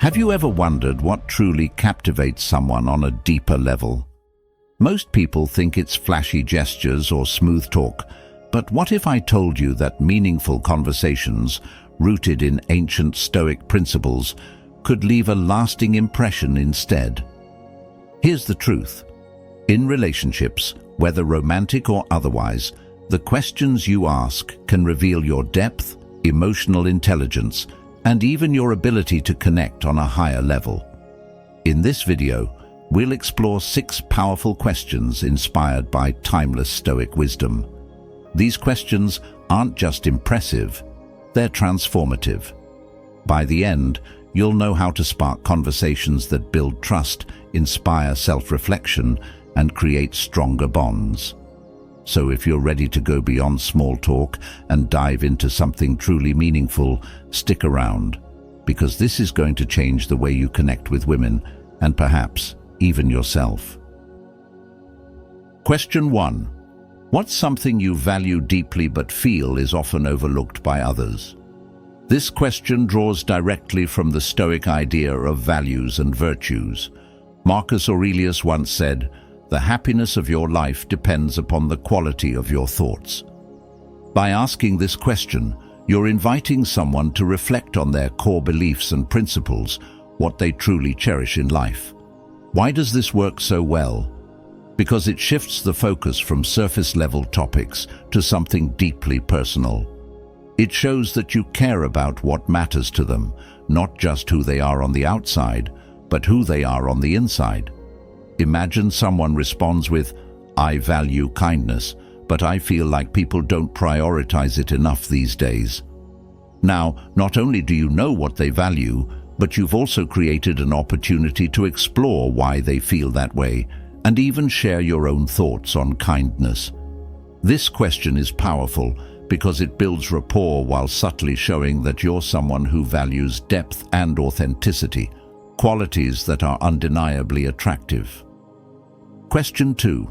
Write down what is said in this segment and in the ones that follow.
Have you ever wondered what truly captivates someone on a deeper level? Most people think it's flashy gestures or smooth talk, but what if I told you that meaningful conversations, rooted in ancient Stoic principles, could leave a lasting impression instead? Here's the truth. In relationships, whether romantic or otherwise, the questions you ask can reveal your depth, emotional intelligence, and even your ability to connect on a higher level. In this video, we'll explore 6 powerful questions inspired by timeless Stoic wisdom. These questions aren't just impressive, they're transformative. By the end, you'll know how to spark conversations that build trust, inspire self-reflection, and create stronger bonds. So if you're ready to go beyond small talk and dive into something truly meaningful, stick around, because this is going to change the way you connect with women and perhaps even yourself. Question 1. What's something you value deeply but feel is often overlooked by others? This question draws directly from the Stoic idea of values and virtues. Marcus Aurelius once said, "The happiness of your life depends upon the quality of your thoughts." By asking this question, you're inviting someone to reflect on their core beliefs and principles, what they truly cherish in life. Why does this work so well? Because it shifts the focus from surface-level topics to something deeply personal. It shows that you care about what matters to them, not just who they are on the outside, but who they are on the inside. Imagine someone responds with, "I value kindness, but I feel like people don't prioritize it enough these days." Now, not only do you know what they value, but you've also created an opportunity to explore why they feel that way, and even share your own thoughts on kindness. This question is powerful because it builds rapport while subtly showing that you're someone who values depth and authenticity, qualities that are undeniably attractive. Question 2.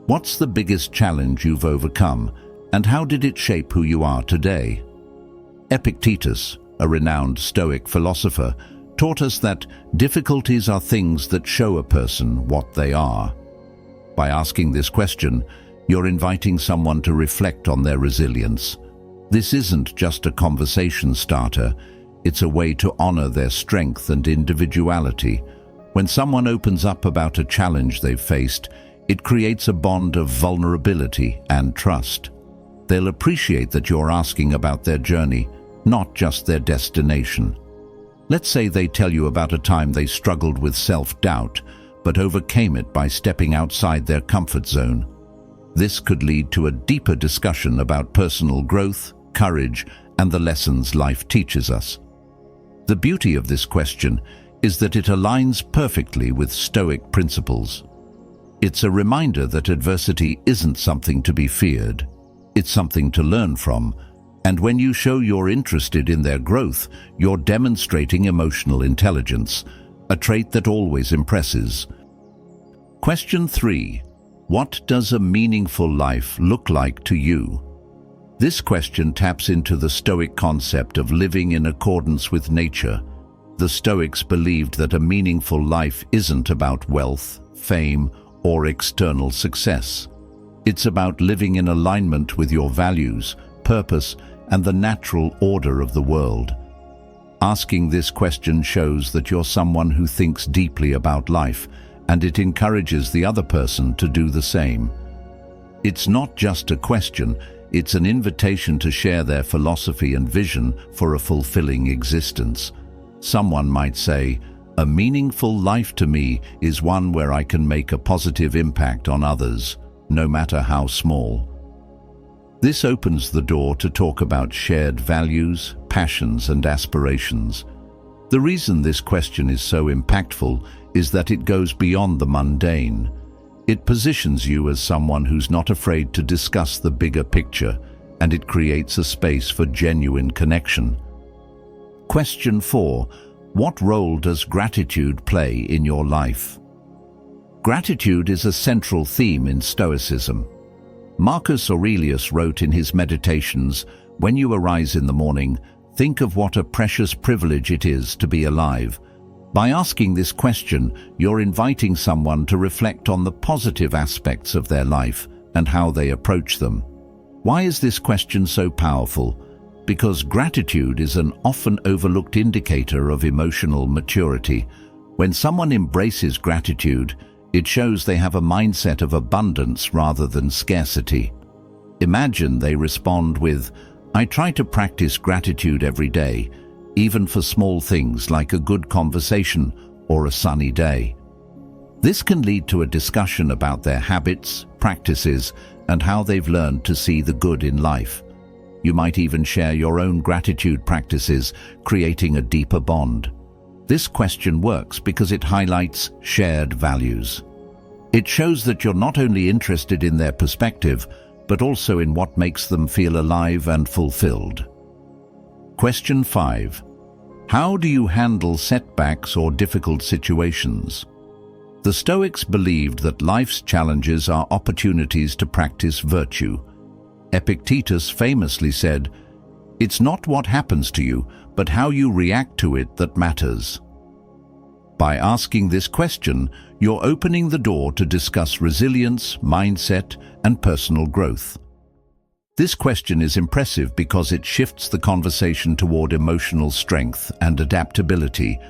What's the biggest challenge you've overcome, and how did it shape who you are today? Epictetus, a renowned Stoic philosopher, taught us that difficulties are things that show a person what they are. By asking this question, you're inviting someone to reflect on their resilience. This isn't just a conversation starter, it's a way to honor their strength and individuality. When someone opens up about a challenge they've faced, it creates a bond of vulnerability and trust. They'll appreciate that you're asking about their journey, not just their destination. Let's say they tell you about a time they struggled with self-doubt, but overcame it by stepping outside their comfort zone. This could lead to a deeper discussion about personal growth, courage, and the lessons life teaches us. The beauty of this question is that it aligns perfectly with Stoic principles. It's a reminder that adversity isn't something to be feared, it's something to learn from, and when you show you're interested in their growth, you're demonstrating emotional intelligence, a trait that always impresses. Question 3. What does a meaningful life look like to you? This question taps into the Stoic concept of living in accordance with nature. The Stoics believed that a meaningful life isn't about wealth, fame, or external success. It's about living in alignment with your values, purpose, and the natural order of the world. Asking this question shows that you're someone who thinks deeply about life, and it encourages the other person to do the same. It's not just a question, it's an invitation to share their philosophy and vision for a fulfilling existence. Someone might say, "A meaningful life to me is one where I can make a positive impact on others, no matter how small." This opens the door to talk about shared values, passions, and aspirations. The reason this question is so impactful is that it goes beyond the mundane. It positions you as someone who's not afraid to discuss the bigger picture, and it creates a space for genuine connection. Question 4. What role does gratitude play in your life? Gratitude is a central theme in Stoicism. Marcus Aurelius wrote in his Meditations, "When you arise in the morning, Think of what a precious privilege it is to be alive. By asking this question, you're inviting someone to reflect on the positive aspects of their life and how they approach them. Why is this question so powerful? Because gratitude is an often overlooked indicator of emotional maturity. When someone embraces gratitude, it shows they have a mindset of abundance rather than scarcity. Imagine they respond with, "I try to practice gratitude every day, even for small things like a good conversation or a sunny day." This can lead to a discussion about their habits, practices, and how they've learned to see the good in life. You might even share your own gratitude practices, creating a deeper bond. This question works because it highlights shared values. It shows that you're not only interested in their perspective, but also in what makes them feel alive and fulfilled. Question 5. How do you handle setbacks or difficult situations? The Stoics believed that life's challenges are opportunities to practice virtue. Epictetus famously said, "It's not what happens to you, but how you react to it that matters." By asking this question, you're opening the door to discuss resilience, mindset, and personal growth. This question is impressive because it shifts the conversation toward emotional strength and adaptability,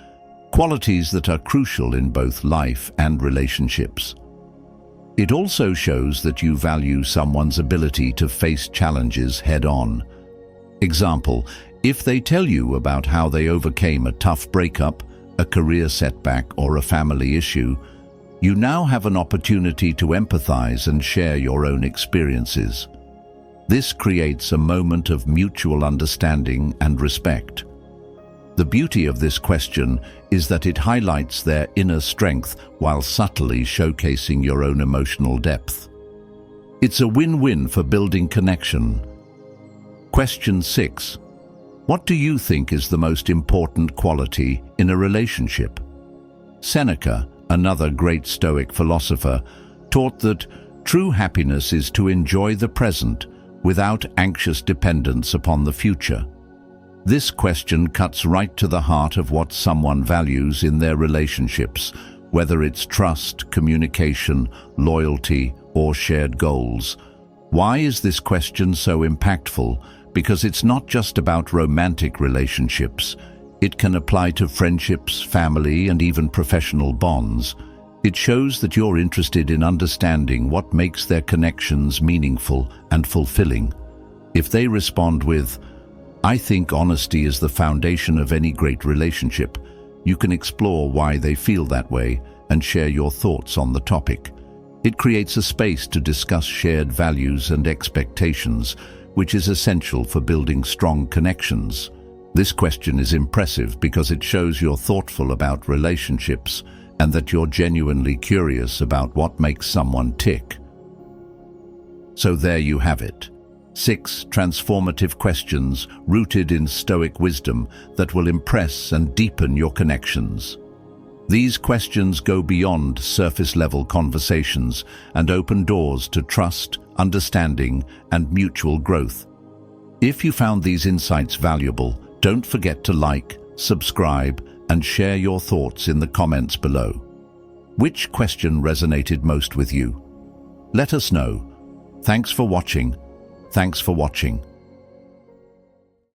qualities that are crucial in both life and relationships. It also shows that you value someone's ability to face challenges head-on. Example, if they tell you about how they overcame a tough breakup, a career setback, or a family issue, you now have an opportunity to empathize and share your own experiences. This creates a moment of mutual understanding and respect. The beauty of this question is that it highlights their inner strength while subtly showcasing your own emotional depth. It's a win-win for building connection. Question 6. What do you think is the most important quality in a relationship? Seneca, another great Stoic philosopher, taught that true happiness is to enjoy the present without anxious dependence upon the future. This question cuts right to the heart of what someone values in their relationships, whether it's trust, communication, loyalty, or shared goals. Why is this question so impactful? Because it's not just about romantic relationships. It can apply to friendships, family, and even professional bonds. It shows that you're interested in understanding what makes their connections meaningful and fulfilling. If they respond with, "I think honesty is the foundation of any great relationship," you can explore why they feel that way and share your thoughts on the topic. It creates a space to discuss shared values and expectations, which is essential for building strong connections. This question is impressive because it shows you're thoughtful about relationships and that you're genuinely curious about what makes someone tick. So there you have it. 6 transformative questions rooted in Stoic wisdom that will impress and deepen your connections. These questions go beyond surface-level conversations and open doors to trust, understanding, and mutual growth. If you found these insights valuable, don't forget to like, subscribe, and share your thoughts in the comments below. Which question resonated most with you? Let us know. Thanks for watching. Thanks for watching.